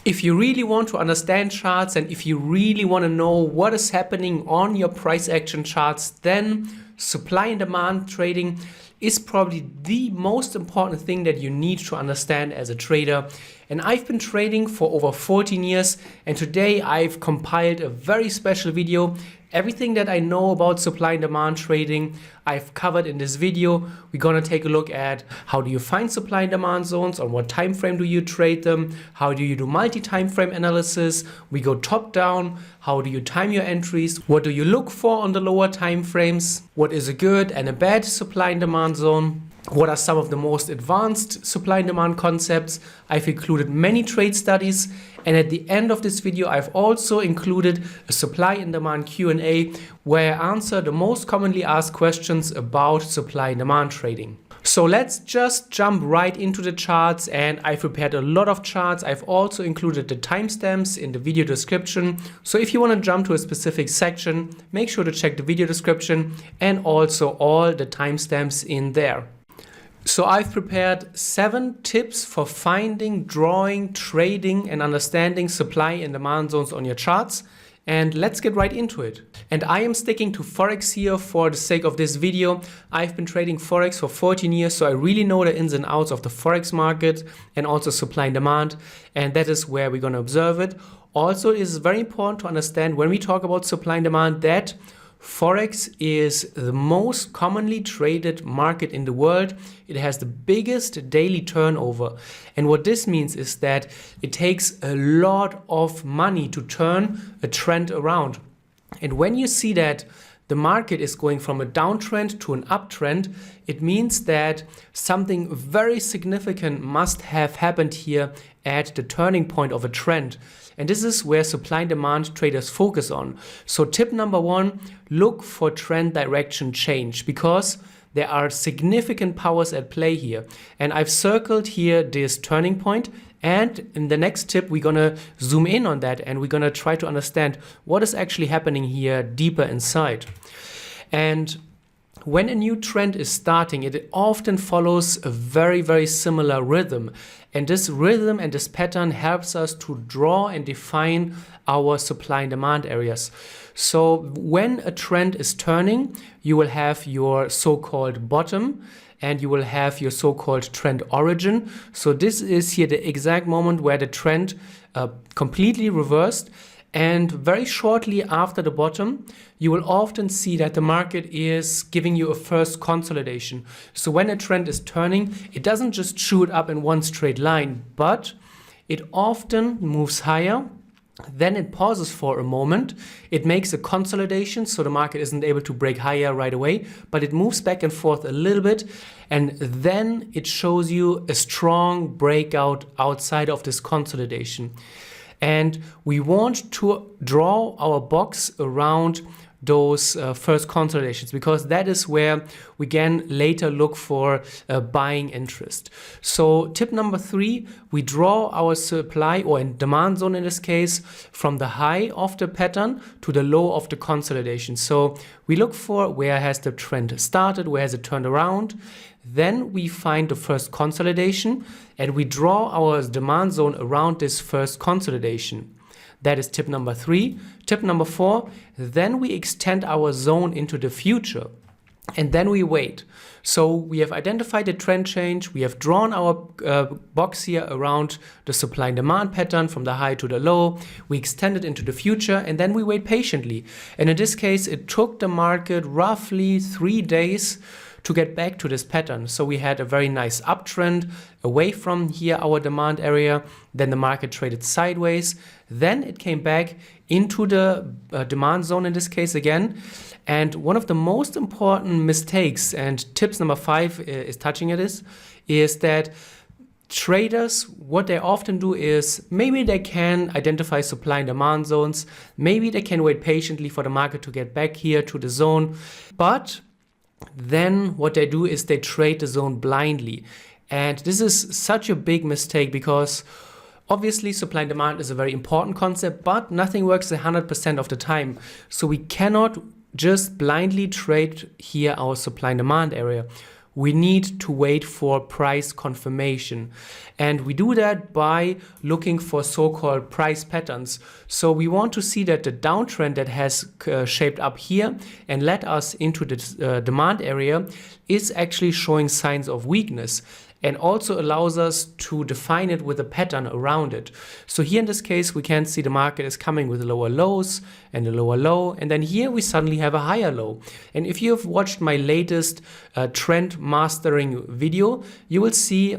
If you really want to understand charts and if you really want to know what is happening on your price action charts, then supply and demand trading is probably the most important thing that you need to understand as a trader. And I've been trading for over 14 years, and today I've compiled a very special video. Everything that I know about supply and demand trading, I've covered in this video. We're gonna take a look at how do you find supply and demand zones, on what time frame do you trade them, how do you do multi-time frame analysis, we go top down, how do you time your entries, what do you look for on the lower time frames, what is a good and a bad supply and demand zone, what are some of the most advanced supply and demand concepts. I've included many trade studies, and at the end of this video I've also included a supply and demand Q&A where I answer the most commonly asked questions about supply and demand trading. So let's just jump right into the charts, and I've prepared a lot of charts. I've also included the timestamps in the video description. So if you want to jump to a specific section, make sure to check the video description and also all the timestamps in there. So I've prepared 7 tips for finding, drawing, trading and understanding supply and demand zones on your charts. And let's get right into it. And I am sticking to Forex here for the sake of this video. I've been trading Forex for 14 years, so I really know the ins and outs of the Forex market and also supply and demand. And that is where we're going to observe it. Also, it is very important to understand when we talk about supply and demand that Forex is the most commonly traded market in the world. It has the biggest daily turnover. And what this means is that it takes a lot of money to turn a trend around. And when you see that the market is going from a downtrend to an uptrend, it means that something very significant must have happened here at the turning point of a trend. And this is where supply and demand traders focus on. So tip number 1, look for trend direction change, because there are significant powers at play here. And I've circled here this turning point. And in the next tip, we're gonna zoom in on that and we're gonna try to understand what is actually happening here deeper inside. And when a new trend is starting, it often follows a very, very similar rhythm. And this rhythm and this pattern helps us to draw and define our supply and demand areas. So when a trend is turning, you will have your so-called bottom and you will have your so-called trend origin. So this is here the exact moment where the trend completely reversed. And very shortly after the bottom, you will often see that the market is giving you a first consolidation. So when a trend is turning, it doesn't just shoot up in one straight line, but it often moves higher. Then it pauses for a moment. It makes a consolidation, so the market isn't able to break higher right away, but it moves back and forth a little bit. And then it shows you a strong breakout outside of this consolidation. And we want to draw our box around those first consolidations, because that is where we can later look for buying interest. So tip number 3, we draw our supply or demand zone in this case from the high of the pattern to the low of the consolidation. So we look for where has the trend started, where has it turned around. Then we find the first consolidation and we draw our demand zone around this first consolidation. That is tip number 3. Tip number 4, then we extend our zone into the future and then we wait. So we have identified the trend change, we have drawn our box here around the supply and demand pattern from the high to the low, we extend it into the future and then we wait patiently. And in this case, it took the market roughly 3 days to get back to this pattern. So we had a very nice uptrend away from here, our demand area. Then the market traded sideways. Then it came back into the demand zone in this case again. And one of the most important mistakes, and tips number 5 is touching at this, is that traders, what they often do is maybe they can identify supply and demand zones. Maybe they can wait patiently for the market to get back here to the zone. But then what they do is they trade the zone blindly. And this is such a big mistake, because obviously supply and demand is a very important concept, but nothing works 100% of the time. So we cannot just blindly trade here our supply and demand area. we need to wait for price confirmation. And we do that by looking for so-called price patterns. So we want to see that the downtrend that has shaped up here and led us into the demand area is actually showing signs of weakness, and also allows us to define it with a pattern around it. So here in this case, we can see the market is coming with lower lows and a lower low, and then here we suddenly have a higher low. And if you have watched my latest trend mastering video, you will see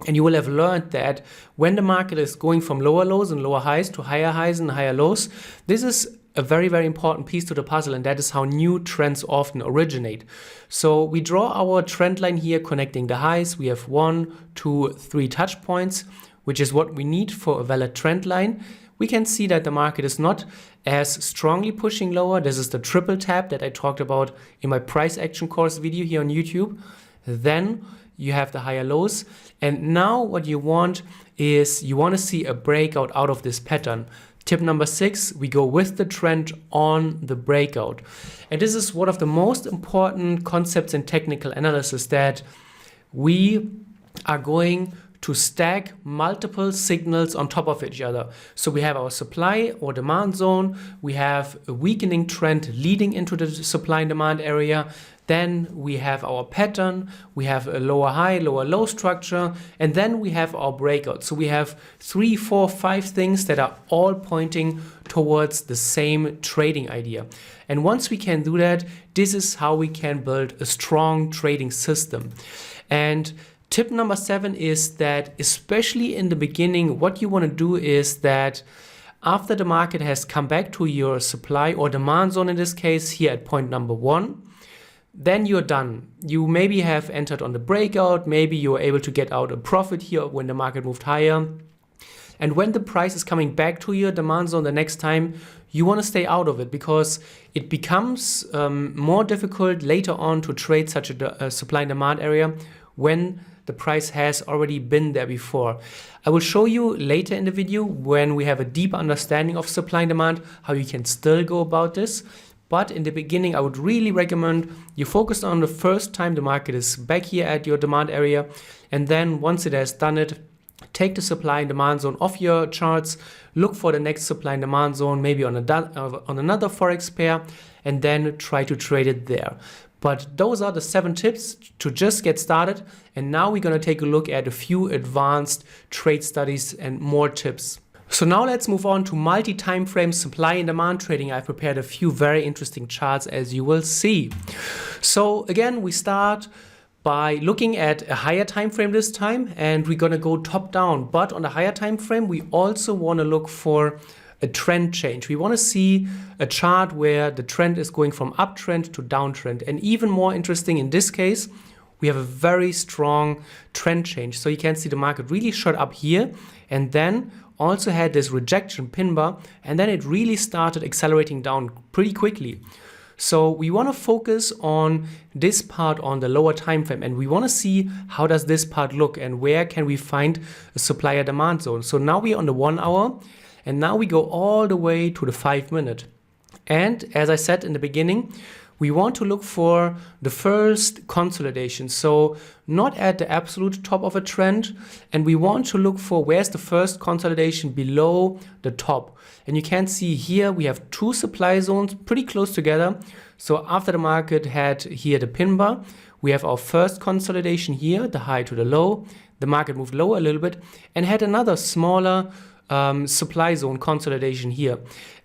and you will have learned that when the market is going from lower lows and lower highs to higher highs and higher lows, this is a very, very important piece to the puzzle, and that is how new trends often originate. So we draw our trend line here connecting the highs. We have 1, 2, 3 touch points, which is what we need for a valid trend line. We can see that the market is not as strongly pushing lower. This is the triple tap that I talked about in my price action course video here on YouTube. Then you have the higher lows. And now what you want is you want to see a breakout out of this pattern. Tip number 6, we go with the trend on the breakout. And this is one of the most important concepts in technical analysis, that we are going to stack multiple signals on top of each other. So we have our supply or demand zone, we have a weakening trend leading into the supply and demand area, then we have our pattern, we have a lower high, lower low structure, and then we have our breakout. So we have 3, 4, 5 things that are all pointing towards the same trading idea. And once we can do that, this is how we can build a strong trading system. And tip number 7 is that, especially in the beginning, what you want to do is that after the market has come back to your supply or demand zone, in this case here at point number 1, then you're done. You maybe have entered on the breakout, maybe you're able to get out a profit here when the market moved higher. And when the price is coming back to your demand zone the next time, you want to stay out of it, because it becomes more difficult later on to trade such a supply and demand area when the price has already been there before. I will show you later in the video, when we have a deep understanding of supply and demand, how you can still go about this. But in the beginning, I would really recommend you focus on the first time the market is back here at your demand area. And then once it has done it, take the supply and demand zone off your charts, look for the next supply and demand zone, maybe on another Forex pair, and then try to trade it there. But those are the 7 tips to just get started. And now we're going to take a look at a few advanced trade studies and more tips. So now let's move on to multi-time frame supply and demand trading. I've prepared a few very interesting charts, as you will see. So again, we start by looking at a higher time frame this time, and we're going to go top down. But on the higher time frame, we also want to look for a trend change. We want to see a chart where the trend is going from uptrend to downtrend. And even more interesting in this case, we have a very strong trend change. So you can see the market really shot up here and then also had this rejection pin bar, and then it really started accelerating down pretty quickly. So we want to focus on this part on the lower time frame, and we want to see how does this part look and where can we find a supplier demand zone. So now we're on the 1 hour, and now we go all the way to the 5 minute. And as I said in the beginning, we want to look for the first consolidation. So not at the absolute top of a trend. And we want to look for where's the first consolidation below the top. And you can see here we have 2 supply zones pretty close together. So after the market had here the pin bar, we have our first consolidation here, the high to the low. The market moved lower a little bit and had another smaller supply zone consolidation here.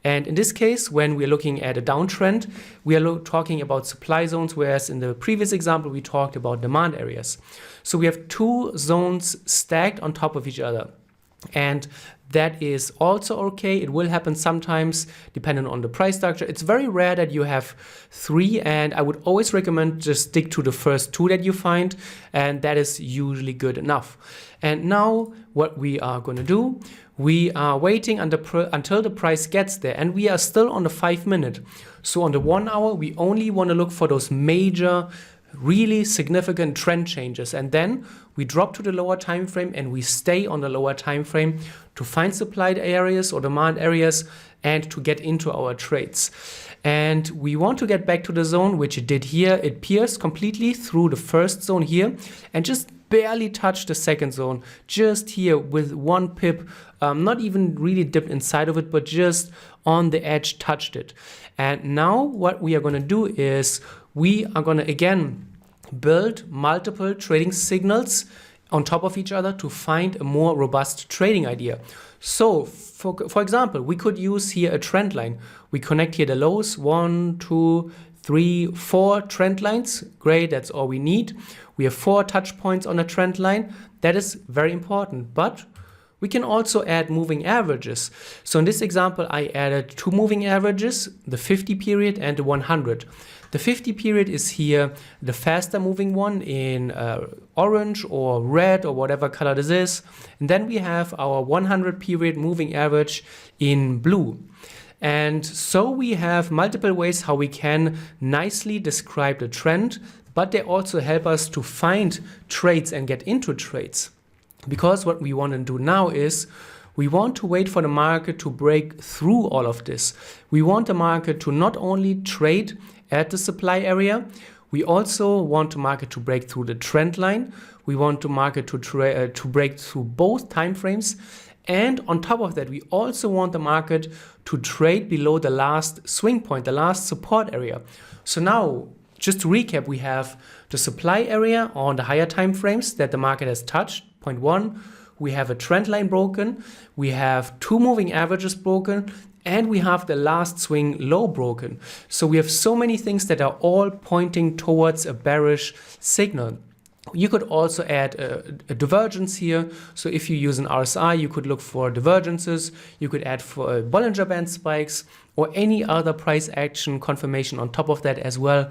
And in this case, when we're looking at a downtrend, we are talking about supply zones, whereas in the previous example, we talked about demand areas. So we have 2 zones stacked on top of each other. And that is also okay. It will happen sometimes depending on the price structure. It's very rare that you have 3, and I would always recommend just stick to the first 2 that you find, and that is usually good enough. And now what we are going to do, we are waiting until the price gets there, and we are still on the 5 minute. So on the 1 hour, we only want to look for those major really significant trend changes, and then we drop to the lower time frame and we stay on the lower time frame to find supply areas or demand areas and to get into our trades. And we want to get back to the zone, which it did here. It pierced completely through the first zone here and just barely touched the second zone, just here with 1 pip, not even really dipped inside of it, but just on the edge touched it. And now what we are going to do is we are going to again build multiple trading signals on top of each other to find a more robust trading idea. So for example, we could use here a trend line. We connect here the lows, 1, 2, 3, 4 trend lines. Great, that's all we need. We have 4 touch points on a trend line. That is very important, but we can also add moving averages. So in this example, I added 2 moving averages, the 50 period and the 100. The 50 period is here the faster moving one in orange or red or whatever color this is. And then we have our 100 period moving average in blue. And so we have multiple ways how we can nicely describe the trend, but they also help us to find trades and get into trades. Because what we want to do now is we want to wait for the market to break through all of this. We want the market to not only trade at the supply area, we also want the market to break through the trend line. We want the market to break through both time frames. And on top of that, we also want the market to trade below the last swing point, the last support area. So now, just to recap, we have the supply area on the higher time frames that the market has touched, point 1. We have a trend line broken, we have 2 moving averages broken, and we have the last swing low broken. So we have so many things that are all pointing towards a bearish signal. You could also add a divergence here. So if you use an RSI, you could look for divergences. You could add for Bollinger Band spikes or any other price action confirmation on top of that as well.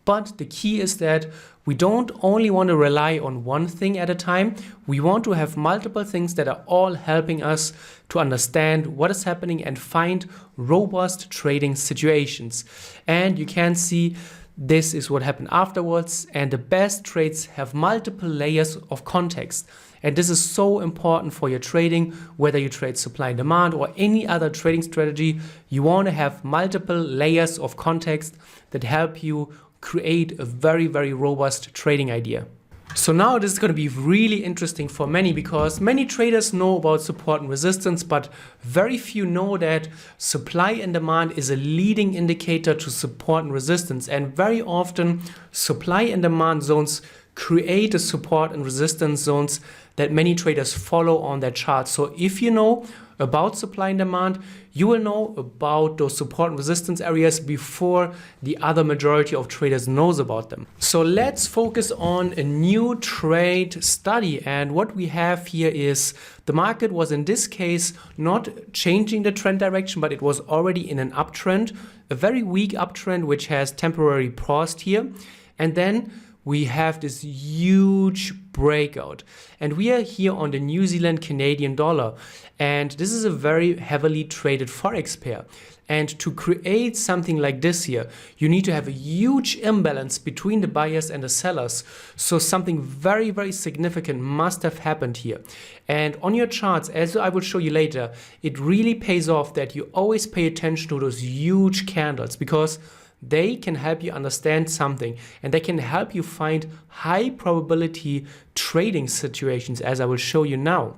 But the key is that we don't only want to rely on one thing at a time. We want to have multiple things that are all helping us to understand what is happening and find robust trading situations. And you can see this is what happened afterwards, and the best trades have multiple layers of context. And this is so important for your trading, whether you trade supply and demand or any other trading strategy. You want to have multiple layers of context that help you create a very, very robust trading idea. So now this is going to be really interesting for many, because many traders know about support and resistance, but very few know that supply and demand is a leading indicator to support and resistance. And very often supply and demand zones create the support and resistance zones that many traders follow on their charts. So if you know about supply and demand, you will know about those support and resistance areas before the other majority of traders knows about them. So let's focus on a new trade study. And what we have here is the market was in this case not changing the trend direction, but it was already in an uptrend, a very weak uptrend, which has temporarily paused here. And then we have this huge breakout, and we are here on the New Zealand Canadian dollar, and this is a very heavily traded Forex pair. And to create something like this here, you need to have a huge imbalance between the buyers and the sellers. So something very, very significant must have happened here. And on your charts, as I will show you later, it really pays off that you always pay attention to those huge candles, because they can help you understand something, and they can help you find high probability trading situations, as I will show you now.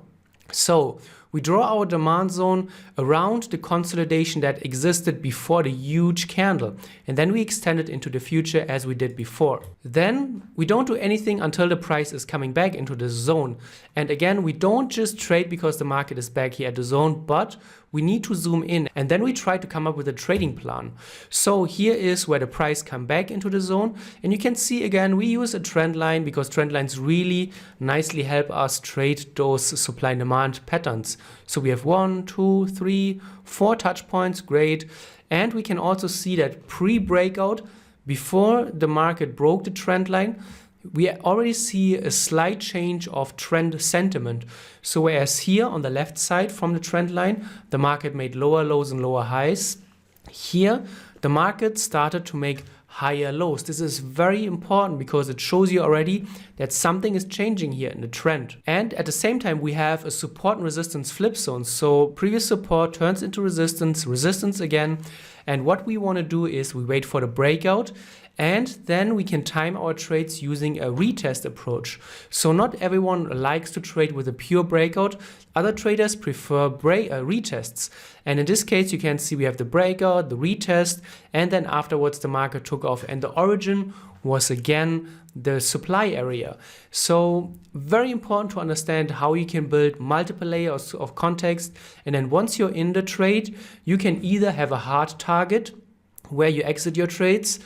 So we draw our demand zone around the consolidation that existed before the huge candle, and then we extend it into the future as we did before. Then we don't do anything until the price is coming back into the zone. And again, we don't just trade because the market is back here at the zone, but we need to zoom in, and then we try to come up with a trading plan. So here is where the price come back into the zone, and you can see again we use a trend line because trend lines really nicely help us trade those supply and demand patterns. So we have 1, 2, 3, 4 touch points, great. And we can also see that pre-breakout, before the market broke the trend line, we already see a slight change of trend sentiment. So whereas here on the left side from the trend line, the market made lower lows and lower highs, here the market started to make higher lows. This is very important because it shows you already that something is changing here in the trend. And at the same time, we have a support and resistance flip zone. So previous support turns into resistance, resistance again. And what we want to do is we wait for the breakout, and then we can time our trades using a retest approach. So not everyone likes to trade with a pure breakout. Other traders prefer retests. And in this case, you can see we have the breakout, the retest, and then afterwards the market took off. And the origin was again the supply area. So very important to understand how you can build multiple layers of context. And then once you're in the trade, you can either have a hard target where you exit your trades,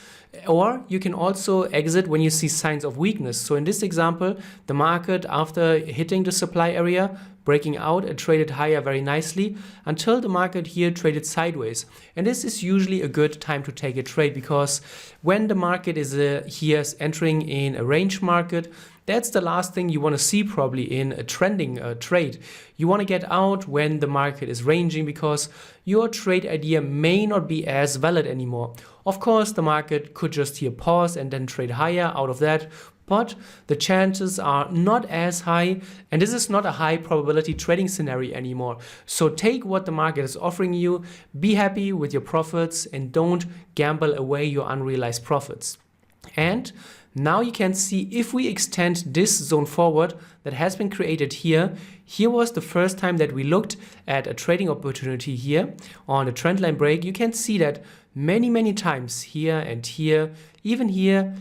or you can also exit when you see signs of weakness. So in this example, the market, after hitting the supply area, breaking out, it traded higher very nicely until the market here traded sideways. And this is usually a good time to take a trade, because when the market is here entering in a range market, that's the last thing you want to see probably in a trending trade. You want to get out when the market is ranging, because your trade idea may not be as valid anymore. Of course, the market could just here pause and then trade higher out of that, but the chances are not as high, and this is not a high probability trading scenario anymore. So take what the market is offering you, be happy with your profits, and don't gamble away your unrealized profits. And now you can see if we extend this zone forward that has been created here, here was the first time that we looked at a trading opportunity here on a trendline break. You can see that many times here and here, even here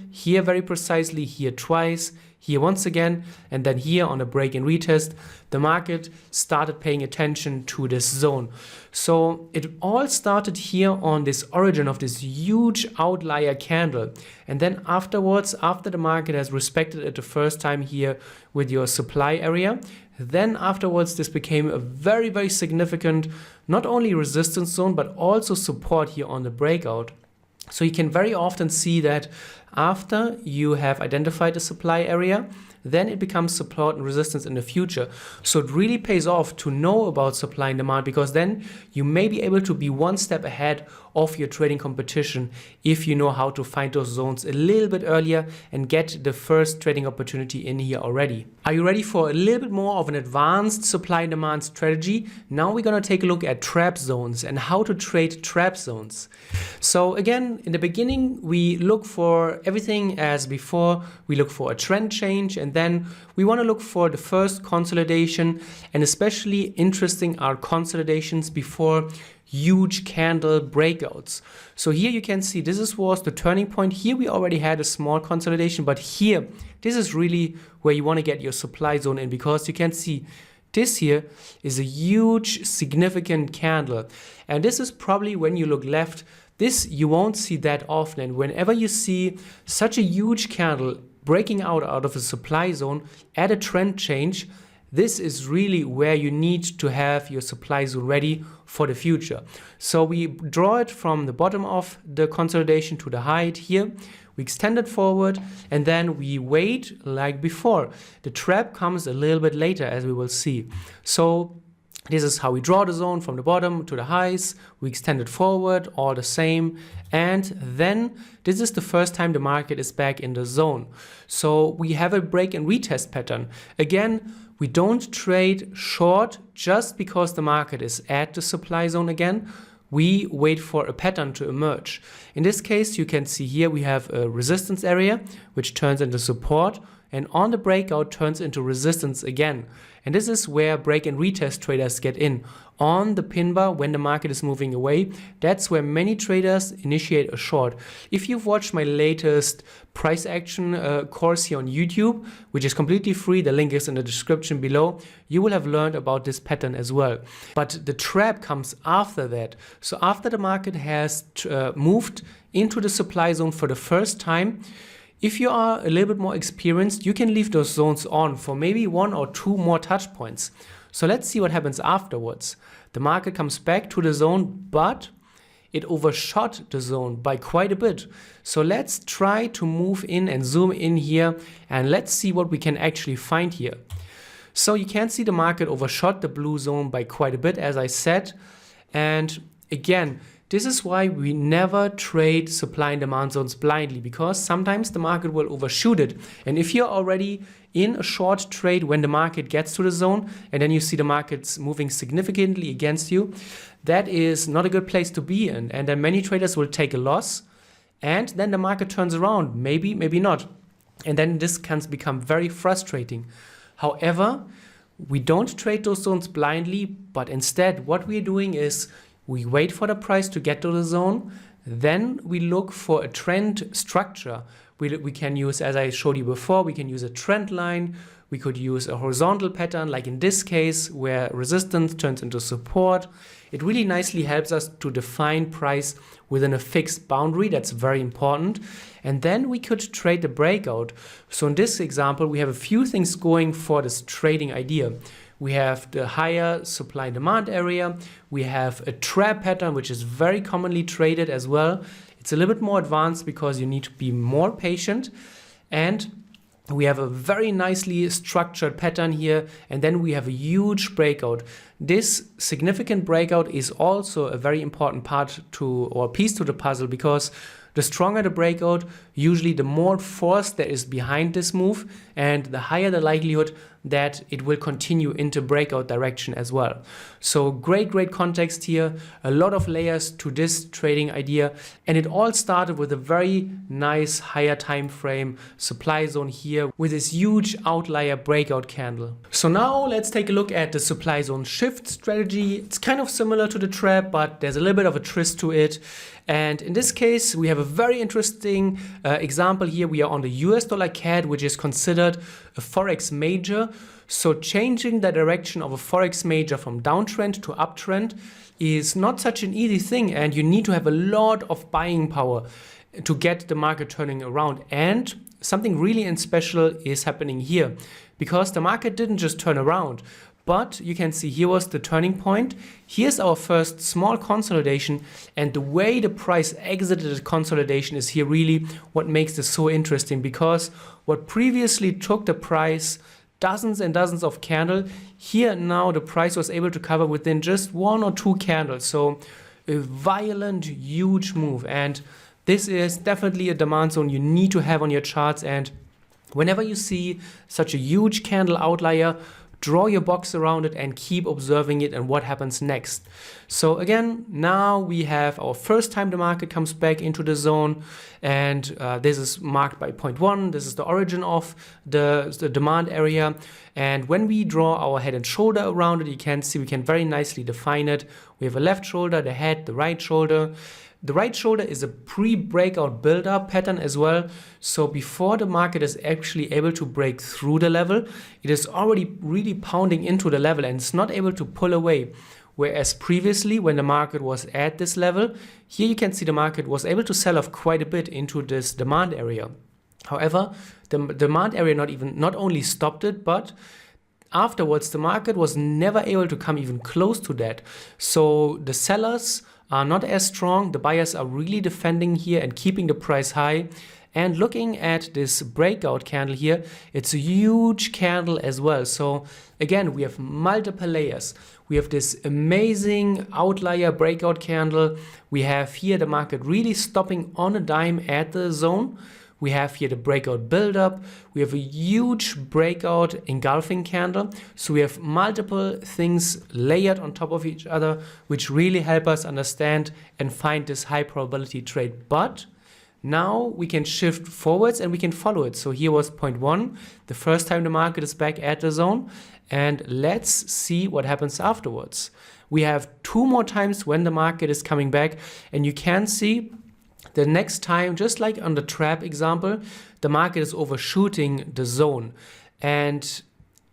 very precisely, here twice, here once again, and then here on a break and retest, the market started paying attention to this zone. So it all started here on this origin of this huge outlier candle. And then afterwards, after the market has respected it the first time here with your supply area, then afterwards this became a very significant, not only resistance zone, but also support here on the breakout. So you can very often see that after you have identified the supply area, then it becomes support and resistance in the future. So it really pays off to know about supply and demand, because then you may be able to be one step ahead of your trading competition if you know how to find those zones a little bit earlier and get the first trading opportunity in here already. Are you ready for a little bit more of an advanced supply and demand strategy? Now we're going to take a look at trap zones and how to trade trap zones. So again, in the beginning, we look for everything as before. We look for a trend change, and then we want to look for the first consolidation, and especially interesting are consolidations before huge candle breakouts. So here you can see this was the turning point. Here we already had a small consolidation, but here this is really where you want to get your supply zone in, because you can see this here is a huge significant candle, and this is probably, when you look left, this you won't see that often. And whenever you see such a huge candle breaking out of a supply zone at a trend change, this is really where you need to have your supply zone ready for the future. So we draw it from the bottom of the consolidation to the height here. We extend it forward, and then we wait like before. The trap comes a little bit later, as we will see. So this is how we draw the zone, from the bottom to the highs. We extend it forward, all the same. And then this is the first time the market is back in the zone. So we have a break and retest pattern. Again, we don't trade short just because the market is at the supply zone again. We wait for a pattern to emerge. In this case, you can see here we have a resistance area, which turns into support, and on the breakout turns into resistance again. And this is where break and retest traders get in. On the pin bar, when the market is moving away, that's where many traders initiate a short. If you've watched my latest price action course here on YouTube, which is completely free, the link is in the description below, you will have learned about this pattern as well. But the trap comes after that. So after the market has moved into the supply zone for the first time, if you are a little bit more experienced, you can leave those zones on for maybe 1 or 2 more touch points. So let's see what happens afterwards. The market comes back to the zone, but it overshot the zone by quite a bit. So let's try to move in and zoom in here, and let's see what we can actually find here. So you can see the market overshot the blue zone by quite a bit, as I said. And again, This is why we never trade supply and demand zones blindly, because sometimes the market will overshoot it. And if you're already in a short trade when the market gets to the zone and then you see the markets moving significantly against you, that is not a good place to be in. And then many traders will take a loss and then the market turns around, maybe, maybe not. And then this can become very frustrating. However, we don't trade those zones blindly, but instead what we're doing is we wait for the price to get to the zone, then we look for a trend structure. We can use, as I showed you before, we can use a trend line, we could use a horizontal pattern, like in this case, where resistance turns into support. It really nicely helps us to define price within a fixed boundary. That's very important. And then we could trade the breakout. So in this example, we have a few things going for this trading idea. We have the higher supply and demand area. We have a trap pattern, which is very commonly traded as well. It's a little bit more advanced because you need to be more patient. And we have a very nicely structured pattern here. And then we have a huge breakout. This significant breakout is also a very important part to, or piece to the puzzle, because the stronger the breakout, usually the more force there is behind this move, and the higher the likelihood that it will continue into breakout direction as well. So great context here, a lot of layers to this trading idea, and it all started with a very nice higher time frame supply zone here with this huge outlier breakout candle. So now let's take a look at the supply zone shift strategy. It's kind of similar to the trap, but there's a little bit of a twist to it. And in this case, we have a very interesting example here. We are on the US dollar CAD, which is considered a Forex major. So changing the direction of a Forex major from downtrend to uptrend is not such an easy thing. And you need to have a lot of buying power to get the market turning around. And something really special is happening here, because the market didn't just turn around. But you can see here was the turning point. Here's our first small consolidation, and the way the price exited the consolidation is here really what makes this so interesting, because what previously took the price dozens and dozens of candles, here now the price was able to cover within just 1 or 2 candles. So a violent, huge move. And this is definitely a demand zone you need to have on your charts. And whenever you see such a huge candle outlier, draw your box around it and keep observing it and what happens next. So again, now we have our first time the market comes back into the zone, and this is marked by 0.1. This is the origin of the demand area. And when we draw our head and shoulder around it, you can see we can very nicely define it. We have a left shoulder, the head, the right shoulder. The right shoulder is a pre-breakout build-up pattern as well. So before the market is actually able to break through the level, it is already really pounding into the level and it's not able to pull away. Whereas previously, when the market was at this level, here you can see the market was able to sell off quite a bit into this demand area. However, the demand area not only stopped it, but afterwards the market was never able to come even close to that. So the sellers are not as strong. The buyers are really defending here and keeping the price high. And looking at this breakout candle here, it's a huge candle as well. So again, we have multiple layers. We have this amazing outlier breakout candle. We have here the market really stopping on a dime at the zone. We have here the breakout buildup. We have a huge breakout engulfing candle. So we have multiple things layered on top of each other, which really help us understand and find this high probability trade. But now we can shift forwards and we can follow it. So here was 0.1, the first time the market is back at the zone. And let's see what happens afterwards. We have 2 more times when the market is coming back, and you can see the next time, just like on the trap example, the market is overshooting the zone. And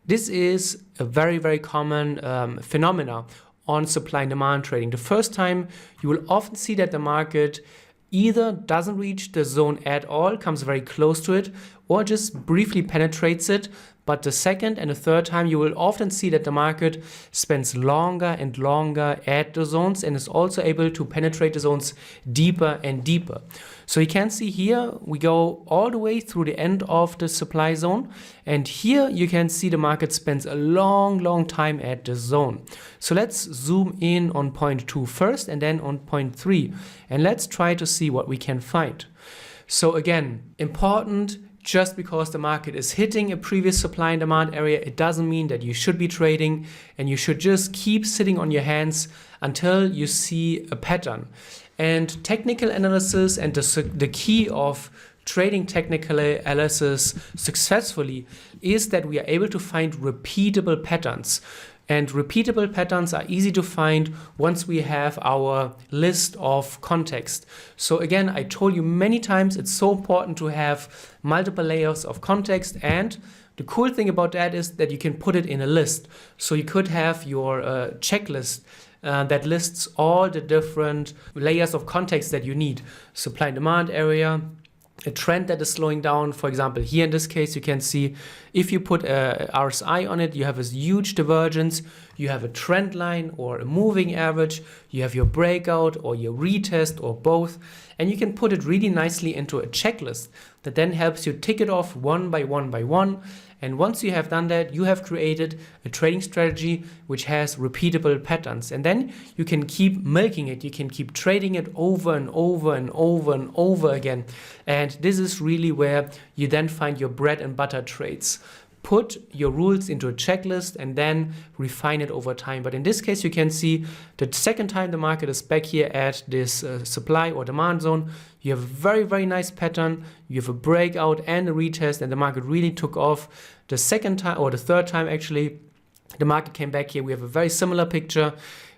this is a very common phenomena on supply and demand trading. The first time you will often see that the market either doesn't reach the zone at all, comes very close to it, or just briefly penetrates it. But the second and the third time, you will often see that the market spends longer and longer at the zones and is also able to penetrate the zones deeper and deeper. So you can see here, we go all the way through the end of the supply zone. And here you can see the market spends a long time at the zone. So let's zoom in on point 2 first and then on point 3. And let's try to see what we can find. So again, important. Just because the market is hitting a previous supply and demand area, it doesn't mean that you should be trading, and you should just keep sitting on your hands until you see a pattern. And technical analysis and the key of trading technical analysis successfully is that we are able to find repeatable patterns. And repeatable patterns are easy to find once we have our list of context. So again, I told you many times, it's so important to have multiple layers of context. And the cool thing about that is that you can put it in a list. So you could have your checklist that lists all the different layers of context that you need. Supply and demand area, a trend that is slowing down. For example, here in this case, you can see if you put a RSI on it, you have a huge divergence, you have a trend line or a moving average, you have your breakout or your retest or both, and you can put it really nicely into a checklist that then helps you tick it off one by one by one. And once you have done that, you have created a trading strategy which has repeatable patterns. And then you can keep milking it. You can keep trading it over and over and over and over again. And this is really where you then find your bread and butter trades. Put your rules into a checklist and then refine it over time. But in this case, you can see the second time the market is back here at this supply or demand zone, you have a very nice pattern. You have a breakout and a retest, and the market really took off. The second time, or the third time actually, the market came back here. We have a very similar picture.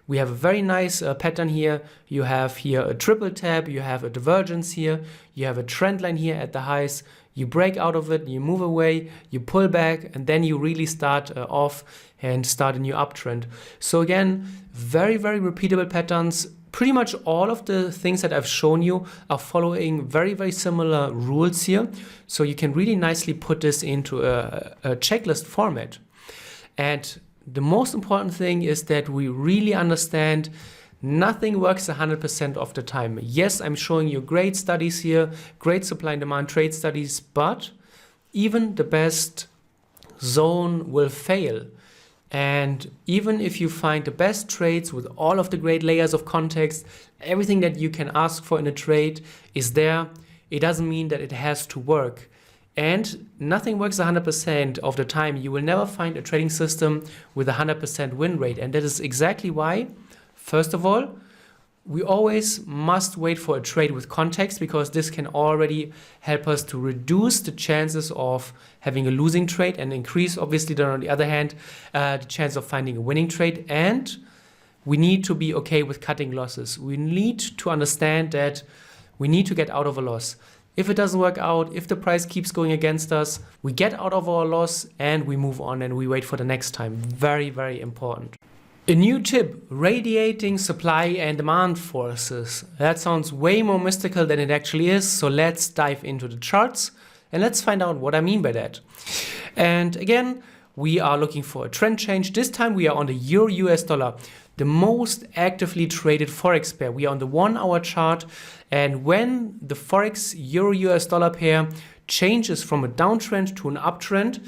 We have a very nice pattern here. You have here a triple tap, you have a divergence here, you have a trend line here at the highs. You break out of it, you move away, you pull back, and then you really start off and start a new uptrend. So again, very repeatable patterns. Pretty much all of the things that I've shown you are following very similar rules here. So you can really nicely put this into a checklist format. And the most important thing is that we really understand nothing works 100% of the time. Yes, I'm showing you great studies here, great supply and demand trade studies, but even the best zone will fail. And even if you find the best trades with all of the great layers of context, everything that you can ask for in a trade is there, it doesn't mean that it has to work. And nothing works 100% of the time. You will never find a trading system with a 100% win rate. And that is exactly why, first of all, we always must wait for a trade with context, because this can already help us to reduce the chances of having a losing trade and increase, obviously, then on the other hand, the chance of finding a winning trade. And we need to be okay with cutting losses. We need to understand that we need to get out of a loss. If it doesn't work out, if the price keeps going against us, we get out of our loss and we move on and we wait for the next time. Very important. A new tip, radiating supply and demand forces. That sounds way more mystical than it actually is. So let's dive into the charts and let's find out what I mean by that. And again, we are looking for a trend change. This time we are on the Euro US dollar, the most actively traded Forex pair. We are on the 1 hour chart. And when the Forex Euro US dollar pair changes from a downtrend to an uptrend,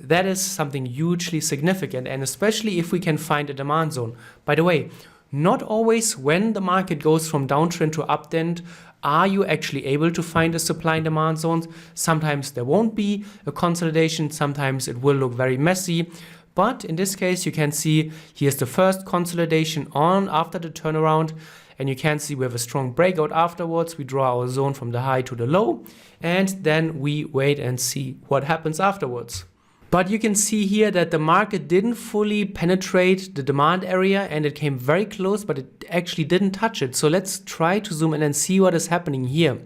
that is something hugely significant, and especially if we can find a demand zone. By the way, not always when the market goes from downtrend to uptrend are you actually able to find a supply and demand zone. Sometimes there won't be a consolidation, sometimes it will look very messy. But in this case, you can see here's the first consolidation on after the turnaround. And you can see we have a strong breakout afterwards. We draw our zone from the high to the low. And then we wait and see what happens afterwards. But you can see here that the market didn't fully penetrate the demand area and it came very close, but it actually didn't touch it. So let's try to zoom in and see what is happening here.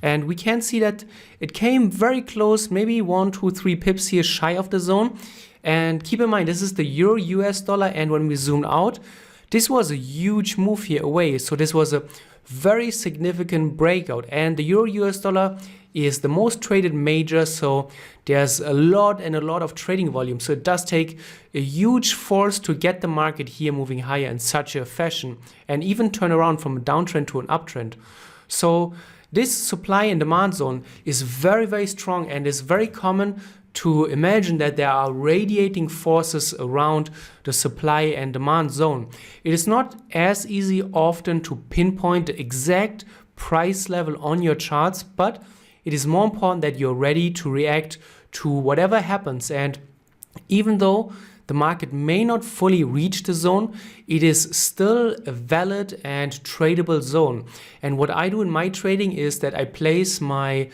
And we can see that it came very close, maybe 1, 2, 3 pips here shy of the zone. And keep in mind, this is the Euro US dollar. And when we zoom out, this was a huge move here away. So this was a very significant breakout. And the Euro US dollar, is the most traded major, so there's a lot of trading volume. So it does take a huge force to get the market here moving higher in such a fashion and even turn around from a downtrend to an uptrend. So this supply and demand zone is very strong, and is very common to imagine that there are radiating forces around the supply and demand zone. It is not as easy often to pinpoint the exact price level on your charts, but it is more important that you're ready to react to whatever happens. And even though the market may not fully reach the zone, it is still a valid and tradable zone. And what I do in my trading is that I place my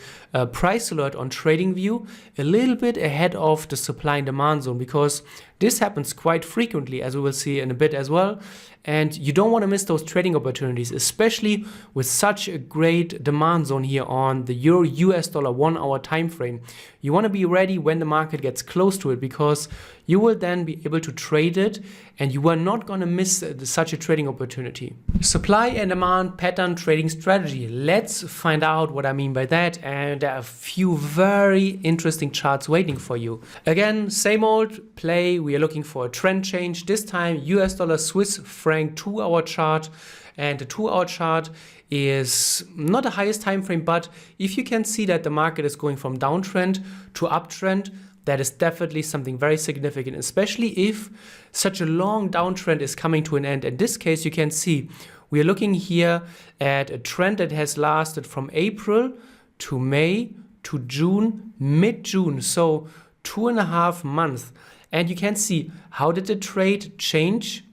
price alert on TradingView a little bit ahead of the supply and demand zone, because this happens quite frequently, as we will see in a bit as well. And you don't want to miss those trading opportunities, especially with such a great demand zone here on the Euro-US dollar 1 hour time frame. You want to be ready when the market gets close to it, because you will then be able to trade it and you are not going to miss such a trading opportunity. Supply and demand pattern trading strategy. Let's find out what I mean by that. And there are a few very interesting charts waiting for you. Again, same old play. We are looking for a trend change. This time US dollar Swiss franc 2 hour chart. And the 2 hour chart is not the highest time frame, but if you can see that the market is going from downtrend to uptrend, that is definitely something very significant, especially if such a long downtrend is coming to an end. In this case, you can see we are looking here at a trend that has lasted from April to May to June, mid-June, so 2.5 months. And you can see, how did the trade change?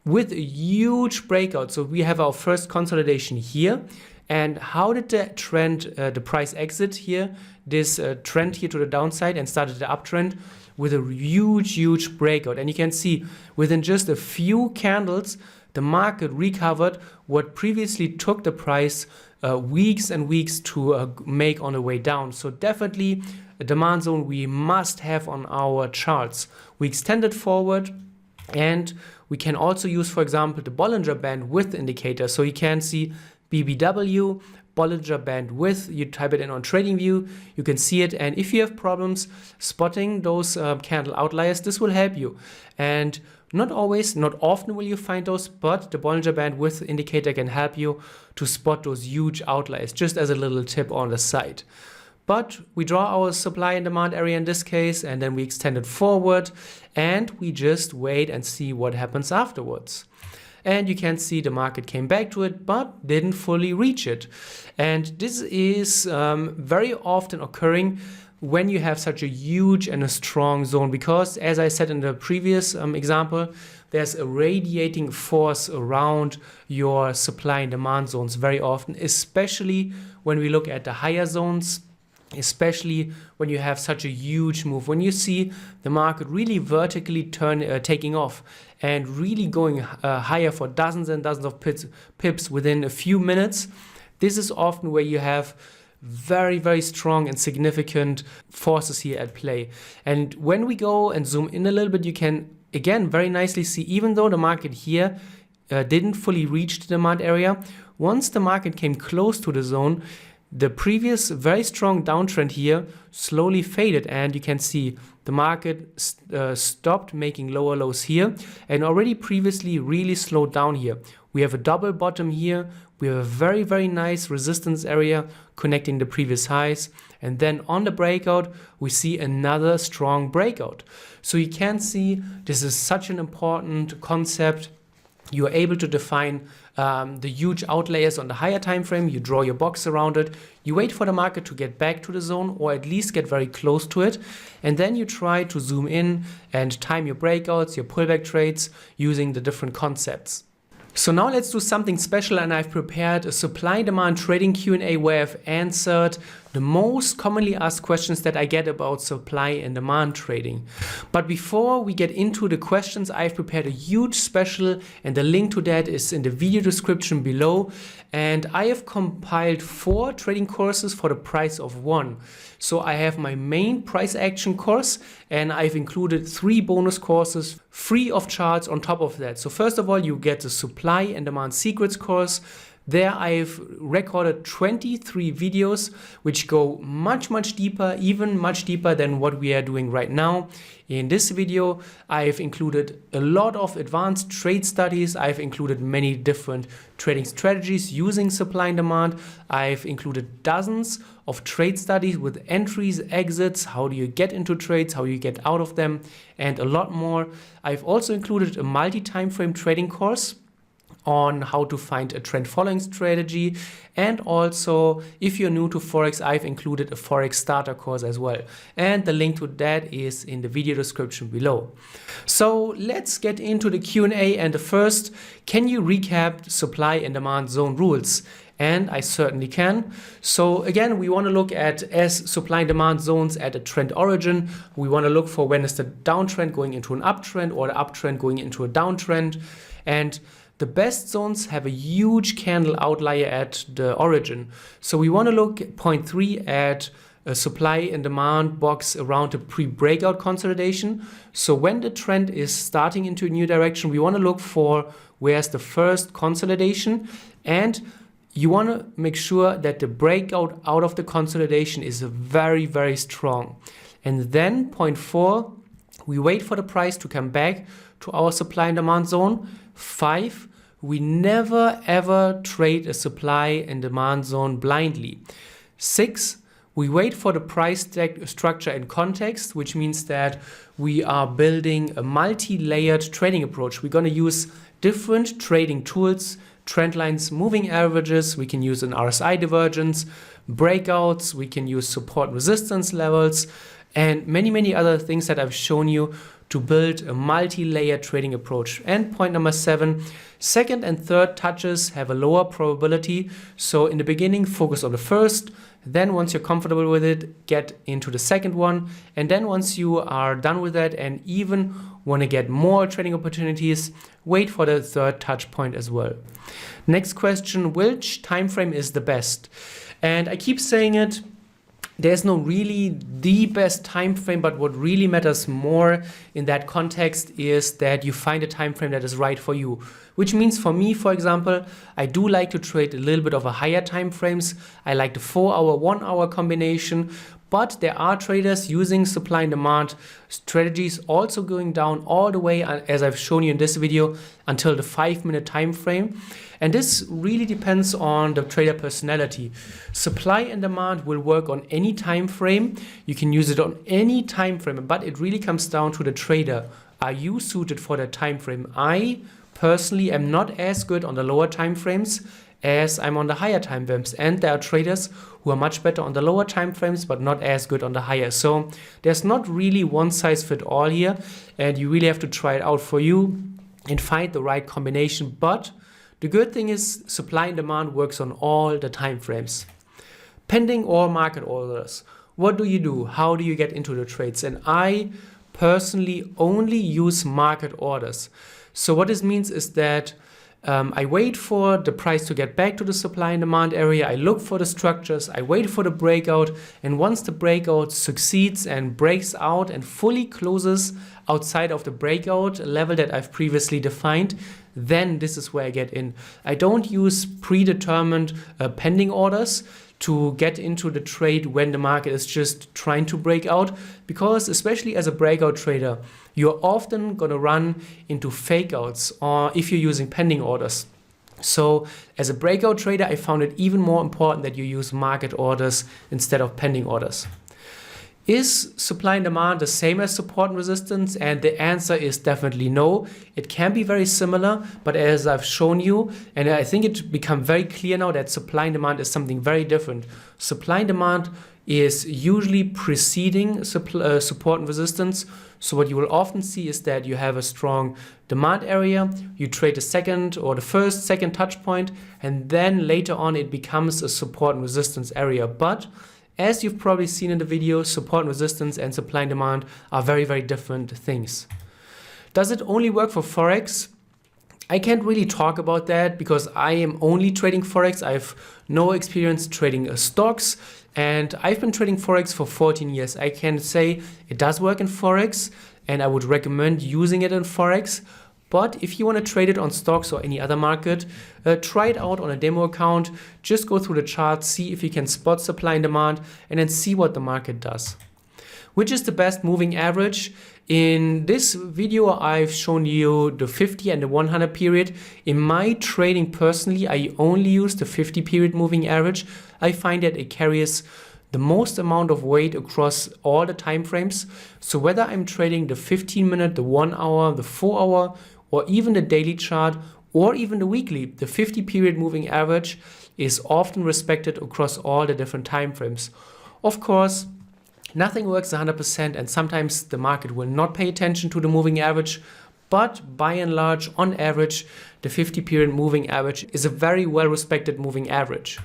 With a huge breakout. So we have our first consolidation here. And how did the trend, the price exit here, this trend here to the downside, and started the uptrend with a huge breakout. And you can see within just a few candles, the market recovered what previously took the price weeks and weeks to make on the way down. So definitely a demand zone we must have on our charts. We extended forward, and we can also use, for example, the Bollinger Band width indicator. So you can see BBW, Bollinger Band width, you type it in on TradingView, you can see it. And if you have problems spotting those candle outliers, this will help you. And not always, not often will you find those, but the Bollinger Band width indicator can help you to spot those huge outliers, just as a little tip on the side. But we draw our supply and demand area in this case, and then we extend it forward, and we just wait and see what happens afterwards. And you can see the market came back to it, but didn't fully reach it. And this is very often occurring when you have such a huge and a strong zone, because as I said in the previous example, there's a radiating force around your supply and demand zones very often, especially when we look at the higher zones, especially when you have such a huge move, when you see the market really vertically taking off and really going higher for dozens and dozens of pips within a few minutes. This is often where you have very strong and significant forces here at play. And when we go and zoom in a little bit, you can again very nicely see, even though the market here didn't fully reach the demand area, once the market came close to the zone, the previous very strong downtrend here slowly faded, and you can see the market stopped making lower lows here and already previously really slowed down here. We have a double bottom here. We have a very nice resistance area connecting the previous highs. And then on the breakout, we see another strong breakout. So you can see this is such an important concept. You are able to define the huge outliers on the higher time frame. You draw your box around it. You wait for the market to get back to the zone, or at least get very close to it. And then you try to zoom in and time your breakouts, your pullback trades using the different concepts. So now let's do something special, and I've prepared a supply and demand trading Q&A where I've answered the most commonly asked questions that I get about supply and demand trading. But before we get into the questions, I've prepared a huge special, and the link to that is in the video description below. And I have compiled 4 trading courses for the price of 1. So I have my main price action course, and I've included 3 bonus courses free of charge on top of that. So first of all, you get the supply and demand secrets course. There I've recorded 23 videos which go much deeper, even much deeper than what we are doing right now. In this video, I've included a lot of advanced trade studies. I've included many different trading strategies using supply and demand. I've included dozens of trade studies with entries, exits, how do you get into trades, how you get out of them, and a lot more. I've also included a multi-time frame trading course on how to find a trend following strategy, and also if you're new to Forex, I've included a Forex starter course as well, and the link to that is in the video description below. So let's get into the Q&A, and the first, can you recap supply and demand zone rules? And I certainly can. So again, we want to look at as supply and demand zones at a trend origin. We want to look for when is the downtrend going into an uptrend or the uptrend going into a downtrend, and the best zones have a huge candle outlier at the origin. So we want to look at point 3 at a supply and demand box around a pre-breakout consolidation. So when the trend is starting into a new direction, we want to look for where's the first consolidation, and you want to make sure that the breakout out of the consolidation is very strong. And then point 4, we wait for the price to come back to our supply and demand zone. 5, we never ever trade a supply and demand zone blindly. 6, we wait for the price structure and context, which means that we are building a multi-layered trading approach. We're going to use different trading tools, trend lines, moving averages, we can use an RSI divergence, breakouts, we can use support and resistance levels, and many other things that I've shown you to build a multi-layered trading approach. And point number 7, second and third touches have a lower probability. So in the beginning, focus on the first. Then once you're comfortable with it, get into the second one. And then once you are done with that and even want to get more trading opportunities, wait for the third touch point as well. Next question, which time frame is the best? And I keep saying it, there's no really the best time frame, but what really matters more in that context is that you find a time frame that is right for you. Which means for me, for example, I do like to trade a little bit of a higher time frames. I like the 4-hour, 1-hour combination, but there are traders using supply and demand strategies also going down all the way, as I've shown you in this video, until the 5-minute time frame. And this really depends on the trader personality. Supply and demand will work on any time frame. You can use it on any time frame, but it really comes down to the trader. Are you suited for that time frame? I personally am not as good on the lower time frames as I'm on the higher time frames, and there are traders who are much better on the lower time frames but not as good on the higher. So there's not really one size fit all here, and you really have to try it out for you and find the right combination. But the good thing is supply and demand works on all the time frames. Pending or market orders. What do you do? How do you get into the trades? And I personally only use market orders. So what this means is that I wait for the price to get back to the supply and demand area. I look for the structures. I wait for the breakout. And once the breakout succeeds and breaks out and fully closes outside of the breakout level that I've previously defined, then this is where I get in. I don't use predetermined pending orders to get into the trade when the market is just trying to break out, because especially as a breakout trader, you're often going to run into fake outs or if you're using pending orders. So as a breakout trader, I found it even more important that you use market orders instead of pending orders. Is supply and demand the same as support and resistance? And the answer is definitely no. It can be very similar, but as I've shown you, and I think it become very clear now that supply and demand is something very different. Supply and demand is usually preceding support and resistance. So what you will often see is that you have a strong demand area, you trade the second or the first, second touch point, and then later on it becomes a support and resistance area. But as you've probably seen in the video, support and resistance and supply and demand are very different things. Does it only work for Forex? I can't really talk about that because I am only trading Forex. I have no experience trading stocks, and I've been trading Forex for 14 years. I can say it does work in Forex, and I would recommend using it in Forex. But if you want to trade it on stocks or any other market, try it out on a demo account. Just go through the chart, see if you can spot supply and demand, and then see what the market does. Which is the best moving average? In this video, I've shown you the 50 and the 100 period. In my trading personally, I only use the 50 period moving average. I find that it carries the most amount of weight across all the time frames. So whether I'm trading the 15-minute, the 1 hour, the 4 hour, or even the daily chart, or even the weekly, the 50 period moving average is often respected across all the different time frames. Of course, nothing works 100%, and sometimes the market will not pay attention to the moving average, but by and large, on average, the 50 period moving average is a very well respected moving average.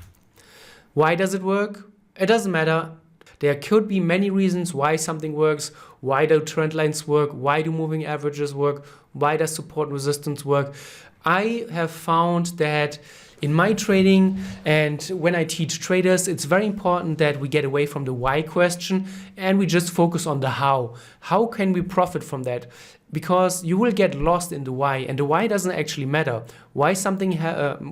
Why does it work? It doesn't matter. There could be many reasons why something works. Why do trend lines work? Why do moving averages work? Why does support and resistance work? I have found that in my trading and when I teach traders, it's very important that we get away from the why question and we just focus on the how. How can we profit from that? Because you will get lost in the why, and the why doesn't actually matter. Why something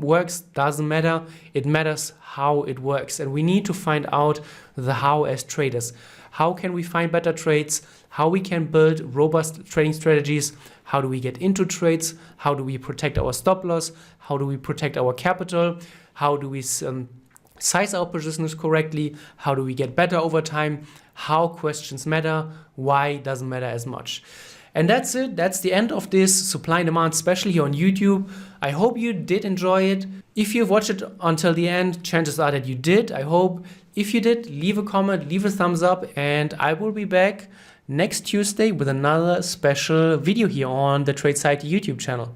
works doesn't matter. It matters how it works, and we need to find out the how as traders. How can we find better trades? How we can build robust trading strategies? How do we get into trades? How do we protect our stop loss? How do we protect our capital? How do we size our positions correctly? How do we get better over time? How questions matter? Why doesn't matter as much. And that's it. That's the end of this supply and demand special here on YouTube. I hope you did enjoy it. If you've watched it until the end, chances are that you did. I hope. If you did, leave a comment, leave a thumbs up, and I will be back next Tuesday with another special video here on the Tradeciety YouTube channel.